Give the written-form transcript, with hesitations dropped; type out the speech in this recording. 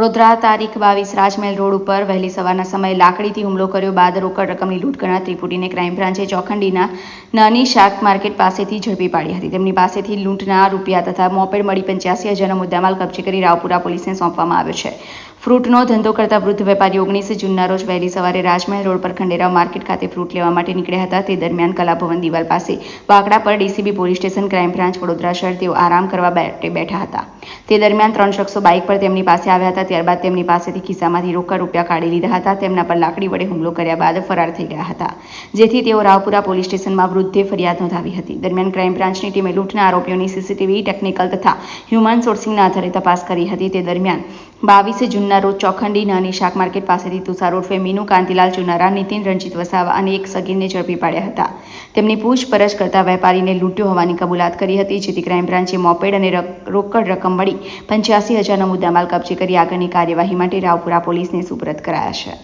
વડોદરા તારીખ 22 રાજમહેલ રોડ ઉપર વહેલી સવારના સમયે લાકડીથી હુમલો કર્યો બાદ રોકડ રકમની લૂંટ કરનાર ત્રિપુટીને ક્રાઇમ બ્રાન્ચે ચોખંડીના નાની શાક માર્કેટ પાસેથી ઝડપી પાડી હતી. તેમની પાસેથી લૂંટના રૂપિયા તથા મોપેડ મળી 85,000નો મુદ્દામાલ કબજે કરી રાવપુરા પોલીસને સોંપવામાં આવ્યો છે. ફ્રૂટનો ધંધો કરતા વૃદ્ધ વેપારી 19 જૂનના રોજ વહેલી સવારે રાજમહેલ રોડ પર ખંડેરાવ માર્કેટ ખાતે ફ્રૂટ લેવા માટે નીકળ્યા હતા. તે દરમિયાન કલાભવન દિવાલ પાસે વાકડા પર DCB police station crime branch Vadodara શહેર તેઓ આરામ કરવા બેઠા હતા. તે દરમિયાન 3 શખ્સો બાઇક પર તેમની પાસે આવ્યા હતા. ત્યારબાદ તેમની પાસેથી ખિસ્સામાંથી રોકડ રૂપિયા કાઢી લીધા હતા. તેમના પર લાકડી વડે હુમલો કર્યા બાદ ફરાર થઈ ગયા હતા, જેથી તેઓ રાવપુરા પોલીસ સ્ટેશનમાં વૃદ્ધે ફરિયાદ નોંધાવી હતી. દરમિયાન ક્રાઇમ બ્રાન્ચની ટીમે લૂંટના આરોપીઓની સીસીટીવી, ટેકનિકલ તથા હ્યુમન સોર્સિંગના આધારે તપાસ કરી હતી. તે દરમિયાન 22 જૂનના રોજ ચોખંડી નાની શાક માર્કેટ પાસેથી તુષાર ઉર્ફે મીનુ કાંતિલાલ ચુનારા, નીતિન રંજીત વસાવા અને એક સગીરને ઝડપી પાડ્યા હતા. તેમની પૂછપરછ કરતા વેપારીને લૂંટ્યો હોવાની કબૂલાત કરી હતી, જેથી ક્રાઇમ બ્રાન્ચે મોપેડ અને રોકડ રકમ મળી 85,000નો મુદ્દામાલ કબજે કરી આગળની કાર્યવાહી માટે રાવપુરા પોલીસને સુપરત કરાયા છે.